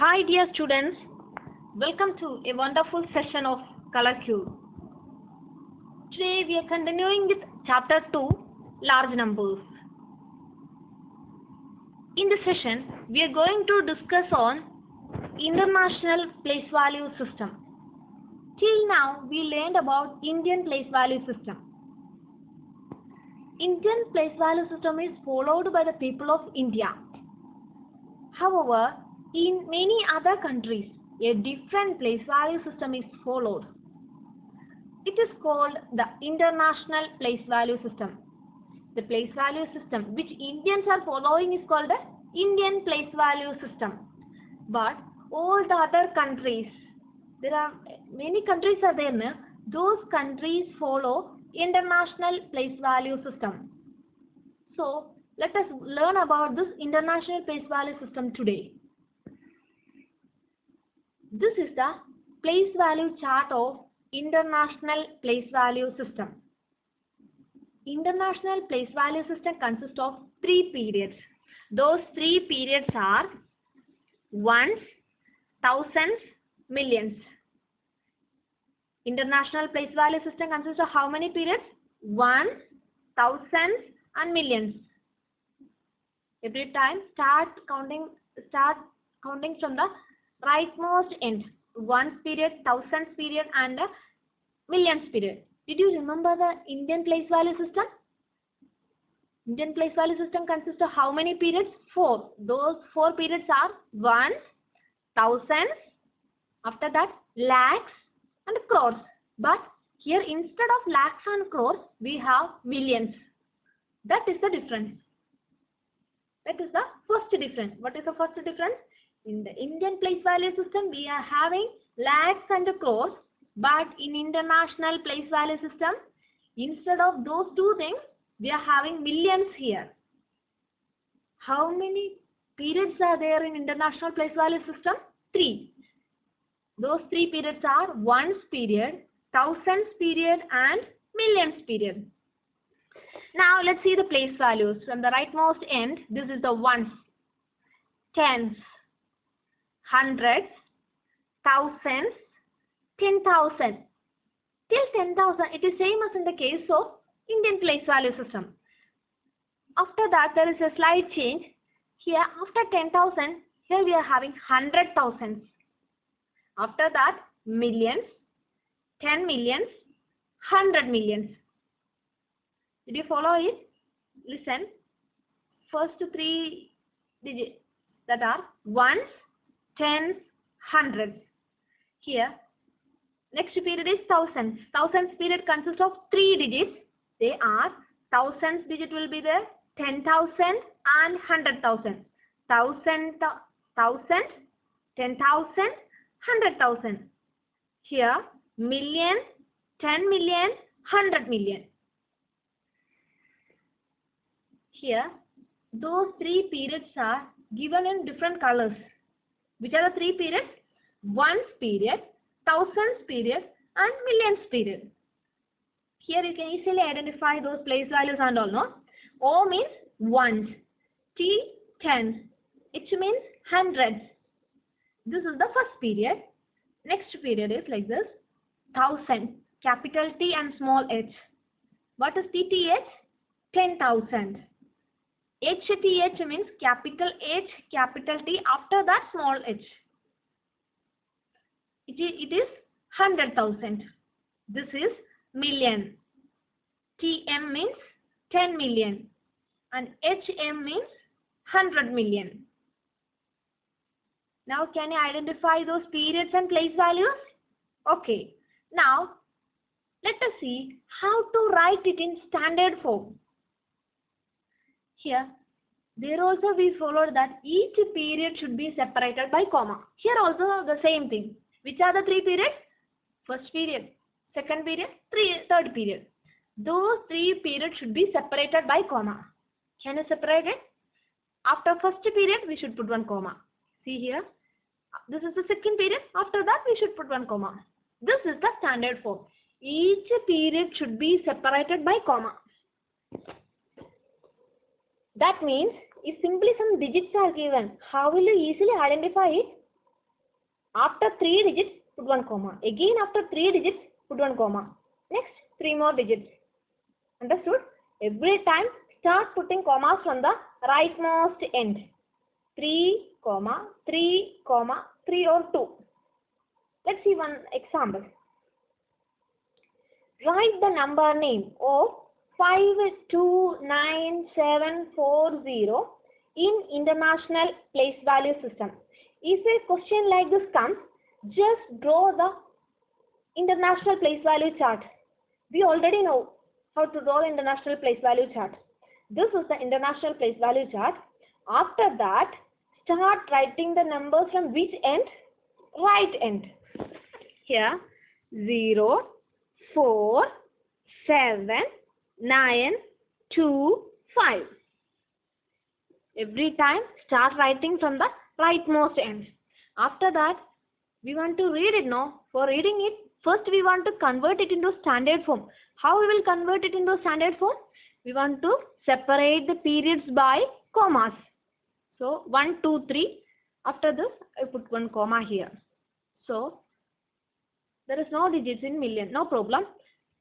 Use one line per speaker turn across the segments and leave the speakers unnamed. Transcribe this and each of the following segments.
Hi dear students, welcome to a wonderful session of Color Cube. Today we are continuing with chapter 2, large numbers. In this session we are going to discuss on international place value system. Till now we learned about Indian place value system. Indian place value system is followed by the people of India. However, in many other countries, a different place value system is followed. It is called the international place value system. The place value system which Indians are following is called the Indian place value system. But all the other countries, there are many countries are there now, those countries follow international place value system. So let us learn about this international place value system today. This is the place value chart of international place value system. International place value system consists of three periods. Those three periods are ones, thousands, millions. International place value system consists of how many periods? Ones, thousands and millions. Every time start counting from the rightmost end. Ones period, thousands period and millions period. Did you remember the Indian place value system? Indian place value system consists of how many periods? 4. Those 4 periods are ones, thousands, after that lakhs and crores. But here instead of lakhs and crores we have millions. That is the difference. That is the first difference. What is the first difference? In the Indian place value system, we are having lakhs and crores, but in international place value system, instead of those two things, we are having millions here. How many periods are there in international place value system? 3. Those 3 periods are ones period, thousands period and millions period. Now let's see the place values. From the rightmost end, this is the ones, tens, hundreds, thousands, 10,000. Till 10,000, it is same as in the case of Indian place value system. After that, there is a slight change. Here, after 10,000, here we are having 100,000. After that, millions, 10 millions, 100 millions. Did you follow it? Listen. First 3 digits that are ones, tens, hundreds. Here, next period is thousands. Thousands period consists of 3 digits. They are thousands digit will be there, 10,000 and 100,000. Thousand, 10,000, 100,000. Here, million, 10 million, 100 million. Here, those 3 periods are given in different colors. Which are the 3 periods? Ones period, thousands period and millions period. Here you can easily identify those place values and all, no? O means ones, T, tens, H means hundreds. This is the first period. Next period is like this, thousand, capital T and small h. What is TTH? 10,000. HTH means capital H, capital T, after that small h. It is 100,000. This is million. TM means 10 million and HM means 100 million. Now can you identify those periods and place values? Okay. Now let us see how to write it in standard form. Here, there also we followed that each period should be separated by comma. Here also the same thing. Which are the 3 periods? First period, second period, third period. Those 3 periods should be separated by comma. Can you separate it? After first period, we should put 1 comma. See here. This is the second period. After that, we should put 1 comma. This is the standard form. Each period should be separated by comma. That means if simply some digits are given, how will you easily identify it? After 3 digits, put 1 comma. Again after 3 digits, put 1 comma. Next, 3 more digits. Understood? Every time, start putting commas from the rightmost end. 3, 3, 3 or 2. Let's see one example. Write the number name of 529,740 in International Place Value System. If a question like this comes, just draw the International Place Value chart. We already know how to draw the International Place Value chart. This is the International Place Value chart. After that, start writing the numbers from which end? Right end. Here, 0, 4, 7, 9, 2, 5. Every time, start writing from the rightmost end. After that, we want to read it now. For reading it, first we want to convert it into standard form. How we will convert it into standard form? We want to separate the periods by commas. So, 1, 2, 3. After this, I put 1 comma here. So, there is no digits in million. No problem.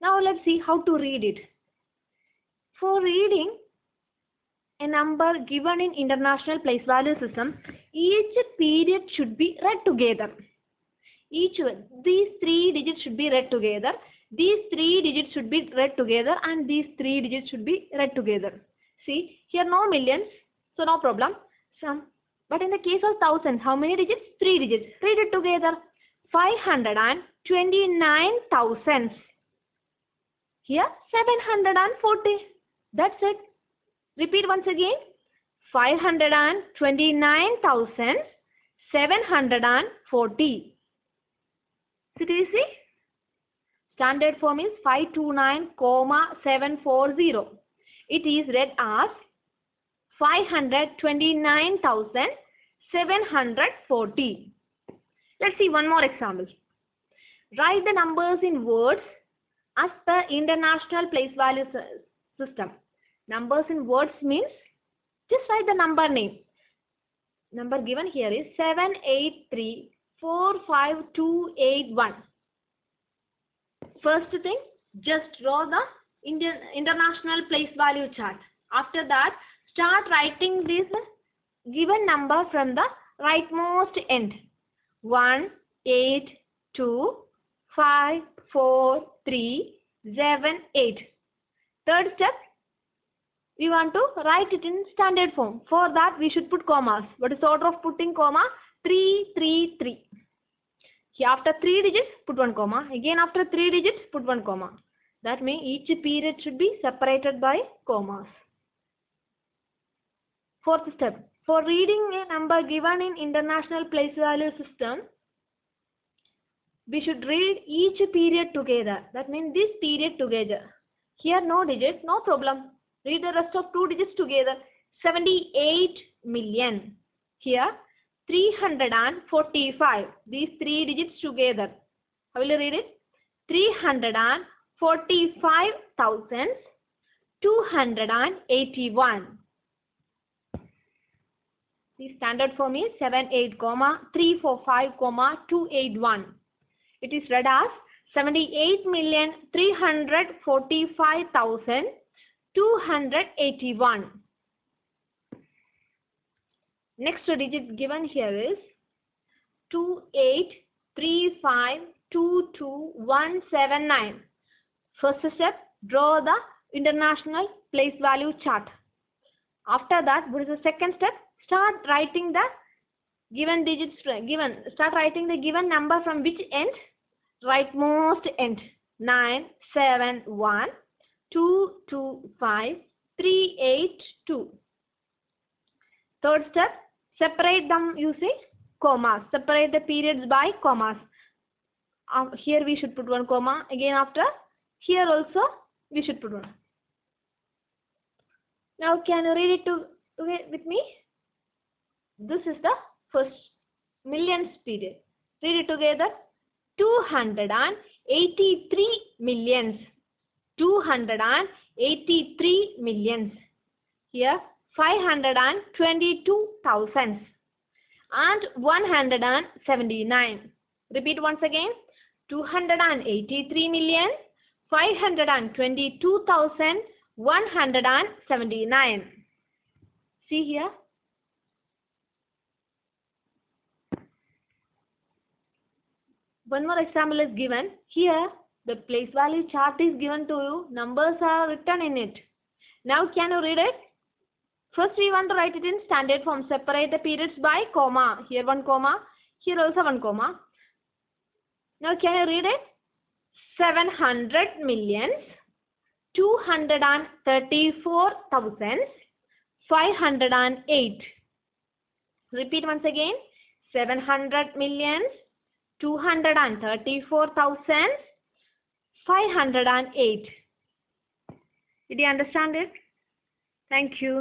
Now, let's see how to read it. For reading a number given in International Place Value System, each period should be read together. These 3 digits should be read together. These 3 digits should be read together, and these 3 digits should be read together. See, here no millions, so no problem. But in the case of thousands, how many digits? 3 digits. Read it together. 529,000. Here 740. That's it. Repeat once again. 529,740. Is it easy? Standard form is 529,740. It is read as 529,740. Let's see one more example. Write the numbers in words as per International Place Value System. Numbers in words means just write the number name. Number given here is 783,45281. First thing, just draw the International Place Value chart. After that, start writing this given number from the rightmost end. 1, 8, 2, 5, 4, 3, 7, 8. Third step, we want to write it in standard form. For that, we should put commas. What is the order of putting comma? 3, 3, 3. Here after 3 digits, put 1 comma. Again after 3 digits, put 1 comma. That means each period should be separated by commas. Fourth step, for reading a number given in International Place Value System, we should read each period together. That means this period together. Here no digits, no problem. Read the rest of 2 digits together. 78 million. Here 345. These 3 digits together. How will you read it? 345,281. The standard form is 78, 345, 281. It is read as 78,345,281. Next digit given here is 283522,179. First step, draw the International Place Value chart. After that, what is the second step? Start writing the given digits. Start writing the given number from which end? Rightmost end. 971 225 382. Third step, separate them using commas. Separate the periods by commas. Here we should put 1 comma. Again after, here also we should put 1. Now can you read it with me? This is the first millions period. Read it together. 283 millions. 283 millions. Here 522,000. and 179. Repeat once again. 283,522,179. See here. One more example is given. Here, the place value chart is given to you. Numbers are written in it. Now, can you read it? First, we want to write it in standard form. Separate the periods by comma. Here one comma. Here also one comma. Now, can you read it? 700,234,508. Repeat once again. 700,234,508. Did you understand it? Thank you.